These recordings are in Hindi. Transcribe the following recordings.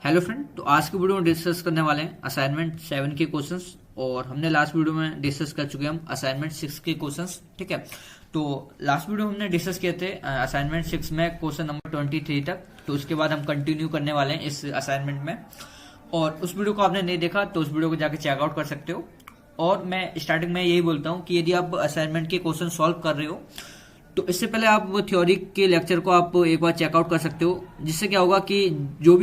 हेलो फ्रेंड, तो आज की वीडियो में डिस्कस करने वाले हैं असाइनमेंट 7 के क्वेश्चंस। और हमने लास्ट वीडियो में डिस्कस कर चुके हैं हम असाइनमेंट 6 के क्वेश्चंस। ठीक है, तो लास्ट वीडियो हमने डिस्कस किए थे असाइनमेंट 6 में क्वेश्चन नंबर 23 तक। तो उसके बाद हम कंटिन्यू करने वाले हैं इस असाइनमेंट में। और उस वीडियो को आपने नहीं देखा तो उस वीडियो को जाकर चेकआउट कर सकते हो। और मैं स्टार्टिंग में यही बोलता हूँ कि यदि आप असाइनमेंट के क्वेश्चन सॉल्व कर रहे हो तो इससे पहले आप वो थ्योरी के लेक्चर को आप एक बार चेकआउट कर सकते हो, जिससे क्या होगा कि जो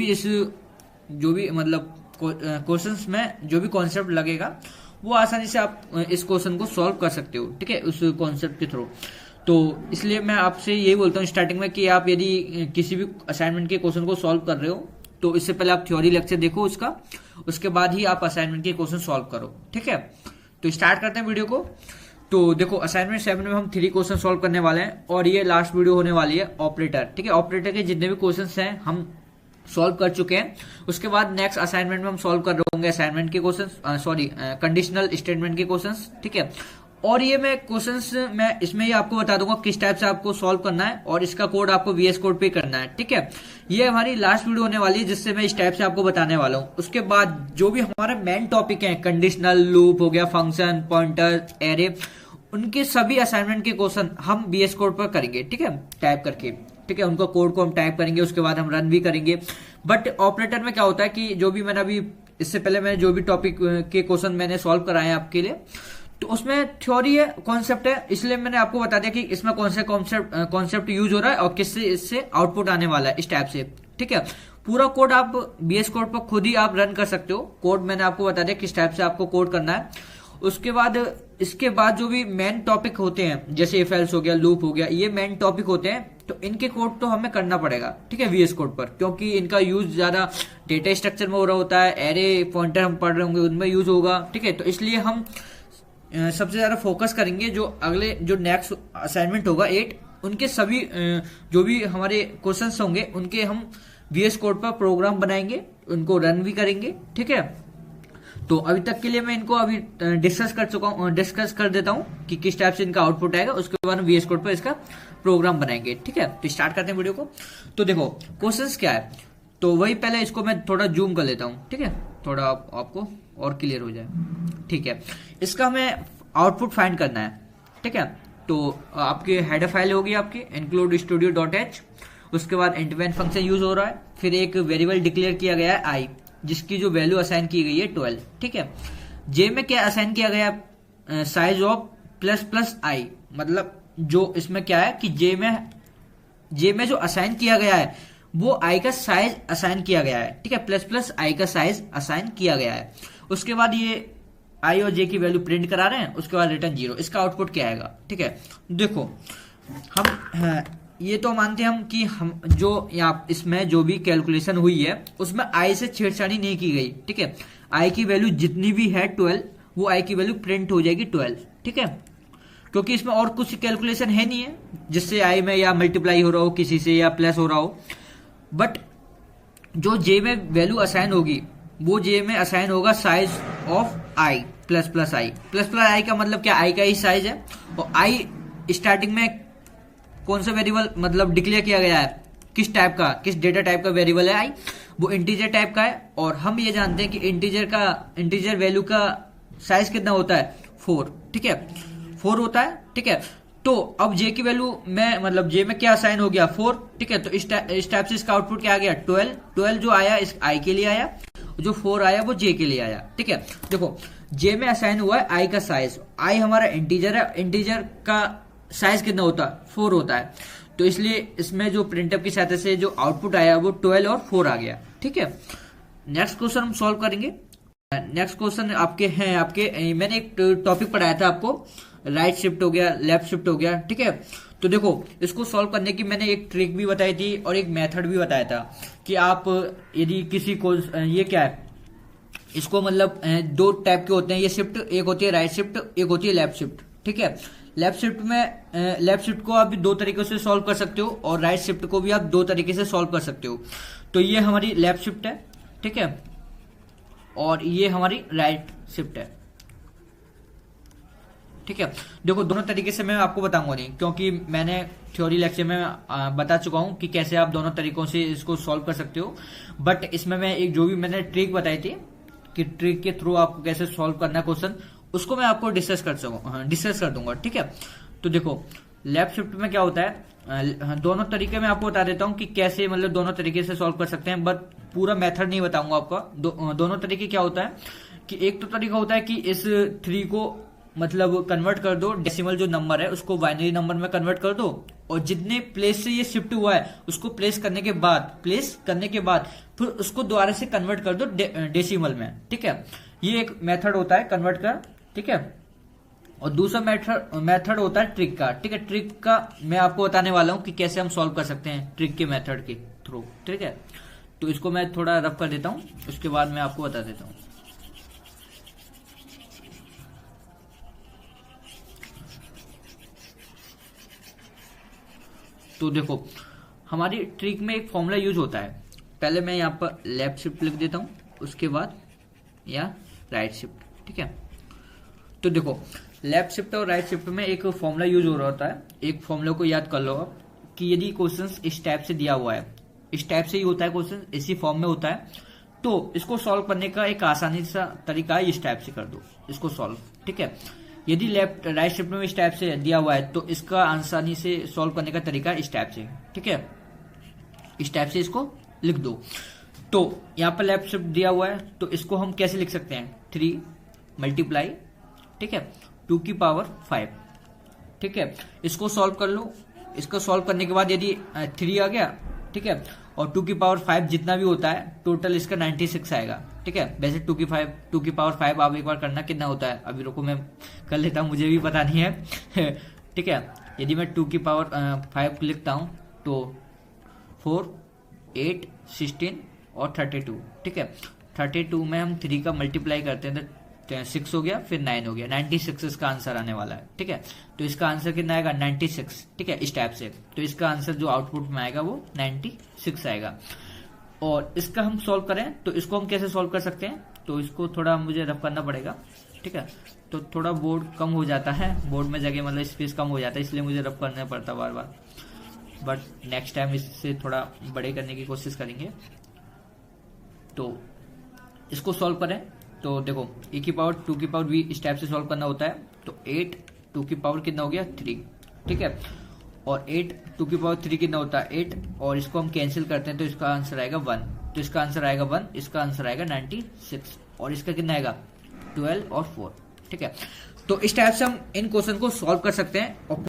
भी मतलब क्वेश्चंस में जो भी कॉन्सेप्ट लगेगा वो आसानी से आप इस क्वेश्चन को सॉल्व कर सकते हो। ठीक है, उस कॉन्सेप्ट के थ्रू। तो इसलिए मैं आपसे यही बोलता हूँ स्टार्टिंग में कि आप यदि किसी भी असाइनमेंट के क्वेश्चन को सॉल्व कर रहे हो तो इससे पहले आप थ्योरी लेक्चर देखो उसका, उसके बाद ही आप असाइनमेंट के क्वेश्चन सॉल्व करो। ठीक है, तो स्टार्ट करते हैं वीडियो को। तो देखो असाइनमेंट 7 में हम 3 क्वेश्चन सॉल्व करने वाले हैं और ये लास्ट वीडियो होने वाली है ऑपरेटर। ठीक है, ऑपरेटर के जितने भी क्वेश्चंस हैं हम सॉल्व कर चुके हैं। उसके बाद नेक्स्ट असाइनमेंट में हम सॉल्व कर रहे होंगे असाइनमेंट के क्वेश्चंस, कंडीशनल स्टेटमेंट के क्वेश्चंस। ठीक है, और ये मैं क्वेश्चंस मैं इसमें ही आपको बता दूंगा किस टाइप से आपको सॉल्व करना है और इसका कोड आपको वीएस कोड पे करना है। ठीक है, ये हमारी लास्ट वीडियो होने वाली है जिससे मैं इस टाइप से आपको बताने वाला हूँ। उसके बाद जो भी हमारे मेन टॉपिक है, कंडीशनल, लूप हो गया, फंक्शन, पॉइंटर, एरे, उनके सभी असाइनमेंट के क्वेश्चन हम बीएस कोड पर करेंगे। ठीक है, टाइप करके। ठीक है, उनका कोड को हम टाइप करेंगे, उसके बाद हम रन भी करेंगे। बट ऑपरेटर में क्या होता है कि जो भी मैंने अभी इससे पहले मैंने जो भी टॉपिक के क्वेश्चन मैंने सॉल्व कराए हैं आपके लिए, तो उसमें थ्योरी है, कॉन्सेप्ट है, इसलिए मैंने आपको बता दिया कि इसमें कौन से कॉन्सेप्ट यूज हो रहा है और किससे इससे आउटपुट आने वाला है इस टाइप से। ठीक है, पूरा कोड आप बीएस कोड पर खुद ही आप रन कर सकते हो। कोड मैंने आपको बता दिया किस टाइप से आपको कोड करना है। उसके बाद इसके बाद जो भी मेन टॉपिक होते हैं जैसे इफ एल्स हो गया, लूप हो गया, ये मेन टॉपिक होते हैं, तो इनके कोड तो हमें करना पड़ेगा। ठीक है, वीएस कोड पर, क्योंकि इनका यूज ज्यादा डेटा स्ट्रक्चर में हो रहा होता है, एरे पॉइंटर हम पढ़ रहे होंगे उनमें यूज होगा। ठीक है, तो इसलिए हम सबसे ज्यादा फोकस करेंगे जो अगले जो नेक्स्ट असाइनमेंट होगा 8, उनके सभी जो भी हमारे क्वेश्चंस होंगे उनके हम वीएस कोड पर प्रोग्राम बनाएंगे, उनको रन भी करेंगे। ठीक है, तो अभी तक के लिए मैं इनको अभी डिस्कस कर देता हूँ कि किस टाइप से इनका आउटपुट आएगा, उसके बाद वीएस कोड पर इसका प्रोग्राम बनाएंगे। ठीक है, तो स्टार्ट करते हैं वीडियो को। तो देखो क्वेश्चंस क्या है, तो वही पहले इसको मैं थोड़ा जूम कर लेता हूँ। ठीक है, थोड़ा आपको और क्लियर हो जाए। ठीक है, इसका हमें आउटपुट फाइंड करना है। ठीक है, तो आपके हेडर फाइल होगी आपकी include studio.h, उसके बाद इंटरवेंट फंक्शन यूज हो रहा है, फिर एक वेरिएबल डिक्लेयर किया गया है आई, जिसकी जो वैल्यू असाइन की गई है 12। ठीक है, जे में क्या असाइन किया गया है, साइज ऑफ प्लस प्लस आई, मतलब जो इसमें क्या है कि जे में जो असाइन किया गया है वो आई का साइज असाइन किया गया है। ठीक है, प्लस प्लस आई का साइज असाइन किया गया है। उसके बाद ये आई और जे की वैल्यू प्रिंट करा रहे हैं, उसके बाद रिटर्न 0। इसका आउटपुट क्या आएगा? ठीक है, देखो हम ये तो मानते हैं हम कि हम जो यहाँ इसमें जो भी कैलकुलेशन हुई है उसमें आई से छेड़छाड़ी नहीं की गई। ठीक है, आई की वैल्यू जितनी भी है 12, वो आई की वैल्यू प्रिंट हो जाएगी 12। ठीक है, क्योंकि इसमें और कुछ कैलकुलेशन है नहीं है जिससे आई में या मल्टीप्लाई हो रहा हो किसी से या प्लस हो रहा हो। बट जो जे में वैल्यू असाइन होगी वो जे में असाइन होगा size of i plus plus i. Plus plus i का मतलब क्या, आई का ही साइज है। और आई स्टार्टिंग में कौन सा वेरिएबल मतलब डिक्लेयर किया गया है, किस टाइप का, किस डेटा टाइप का वेरिएबल है आई, वो इंटीजर टाइप का है। और हम ये जानते हैं कि इंटीजर वैल्यू का साइज कितना होता है, 4। ठीक है, 4 होता है। ठीक है, तो अब जे की वैल्यू में मतलब जे में क्या असाइन हो गया, 4। ठीक है, तो इस टाइप से इसका आउटपुट क्या आ गया, 12 जो आया इस आई के लिए आया, जो 4 आया वो जे के लिए आया। ठीक है, देखो जे में असाइन हुआ है आई का साइज, आई हमारा इंटीजर है, इंटीजर का साइज कितना होता है, 4 होता है। तो इसलिए इसमें जो प्रिंटअप की सहायता से जो आउटपुट आया वो 12 और 4 आ गया। ठीक है, नेक्स्ट क्वेश्चन हम सॉल्व करेंगे। नेक्स्ट क्वेश्चन आपके मैंने एक टॉपिक पढ़ाया था आपको, राइट शिफ्ट हो गया, लेफ्ट शिफ्ट हो गया। ठीक है, तो देखो इसको सॉल्व करने की मैंने एक ट्रिक भी बताई थी और एक मेथड भी बताया था कि आप यदि किसी को ये क्या है, इसको मतलब 2 टाइप के होते हैं ये शिफ्ट, एक होती है राइट शिफ्ट, एक होती है लेफ्ट शिफ्ट। ठीक है, लेफ्ट शिफ्ट को आप 2 तरीकों से सॉल्व कर सकते हो और राइट शिफ्ट को भी आप 2 तरीके से सॉल्व कर सकते हो। तो ये हमारी लेफ्ट शिफ्ट है। ठीक है, और ये हमारी राइट शिफ्ट है। ठीक है। देखो दोनों तरीके से मैं आपको बताऊंगा नहीं, क्योंकि मैंने थ्योरी लेक्चर में बता चुका हूं कि कैसे आप दोनों तरीकों से इसको सॉल्व कर सकते हो। बट इसमें मैं एक जो भी मैंने ट्रिक बताई थी कि ट्रिक के थ्रू आपको कैसे सॉल्व करना है क्वेश्चन, उसको मैं आपको डिस्कस कर दूंगा। ठीक है। तो देखो लेफ्ट शिफ्ट में क्या होता है, दोनों तरीके मैं आपको बता देता हूँ कि कैसे मतलब दोनों तरीके से सॉल्व कर सकते हैं, बट पूरा मेथड नहीं बताऊंगा आपका। दोनों तरीके क्या होता है कि एक तो तरीका होता है कि इस 3 को मतलब कन्वर्ट कर दो, डेसिमल जो नंबर है उसको बाइनरी नंबर में कन्वर्ट कर दो, और जितने प्लेस से ये शिफ्ट हुआ है उसको प्लेस करने के बाद फिर उसको दोबारा से कन्वर्ट कर दो डेसिमल में। ठीक है, ये एक मेथड होता है कन्वर्ट का। ठीक है, और दूसरा मेथड होता है ट्रिक का। ठीक है, ट्रिक का मैं आपको बताने वाला हूं कि कैसे हम सॉल्व कर सकते हैं ट्रिक के मेथड के थ्रू। ठीक है, तो इसको मैं थोड़ा रफ कर देता हूं, उसके बाद मैं आपको बता देता हूं। तो देखो हमारी ट्रिक में एक फॉर्मूला यूज होता है। पहले मैं यहाँ पर लेफ्ट शिफ्ट लिख देता हूँ, उसके बाद या राइट शिफ्ट। ठीक है, तो देखो लेफ्ट शिफ्ट और राइट शिफ्ट में एक फॉर्मूला यूज हो रहा होता है। एक फॉर्मूला को याद कर लो आप कि यदि क्वेश्चन इस टाइप से दिया हुआ है, इस टाइप से ही होता है क्वेश्चन, इसी फॉर्म में होता है, तो इसको सॉल्व करने का एक आसानी सा तरीका है, इस टाइप से कर दो इसको सॉल्व। ठीक है, यदि लेफ्ट राइट शिफ्ट में इस टाइप से दिया हुआ है तो इसका आसानी से सॉल्व करने का तरीका इस टाइप से। ठीक है, इस टाइप से इसको लिख दो। तो यहाँ पर लेफ्ट शिफ्ट दिया हुआ है तो इसको हम कैसे लिख सकते हैं, 3 मल्टीप्लाई, ठीक है, 2 की पावर 5। ठीक है, इसको सॉल्व कर लो। इसको सॉल्व करने के बाद यदि 3 आ गया, ठीक है, और 2 की पावर 5 जितना भी होता है टोटल इसका 96 आएगा। ठीक है, वैसे 2 की पावर 5 आप एक बार करना कितना होता है, अभी रुको मैं कर लेता हूँ, मुझे भी पता नहीं है। ठीक है, यदि मैं 2 की पावर 5 लिखता हूँ तो 4, 8, 16 और 32। ठीक है, 32 में हम 3 का मल्टीप्लाई करते हैं तो 6 हो गया, फिर 9 हो गया, 96 इसका आंसर आने वाला है। ठीक है, तो इसका आंसर कितना आएगा, 96। ठीक है, इस टाइप से। तो इसका आंसर जो आउटपुट में आएगा वो 96 आएगा। और इसका हम सॉल्व करें तो इसको हम कैसे सॉल्व कर सकते हैं, तो इसको थोड़ा मुझे रफ करना पड़ेगा। ठीक है, तो थोड़ा बोर्ड कम हो जाता है, बोर्ड में जगह मतलब स्पेस कम हो जाता है, इसलिए मुझे रफ करना पड़ता बार बार, बट नेक्स्ट टाइम इससे थोड़ा बड़े करने की कोशिश करेंगे। तो इसको सॉल्व करें तो देखो ए की पावर 2 की पावर भी इस टाइप से सॉल्व करना होता है। तो 8 2 की पावर कितना हो गया, 3। ठीक है, और 8 2 की पावर 3 कितना होता है, 8, और इसको हम कैंसिल करते हैं तो इसका आंसर आएगा 1। तो इसका आंसर आएगा 1, इसका आंसर आएगा 96, और इसका कितना आएगा 12 और 4। ठीक है, तो इस टाइप से हम इन क्वेश्चन को सॉल्व कर सकते हैं।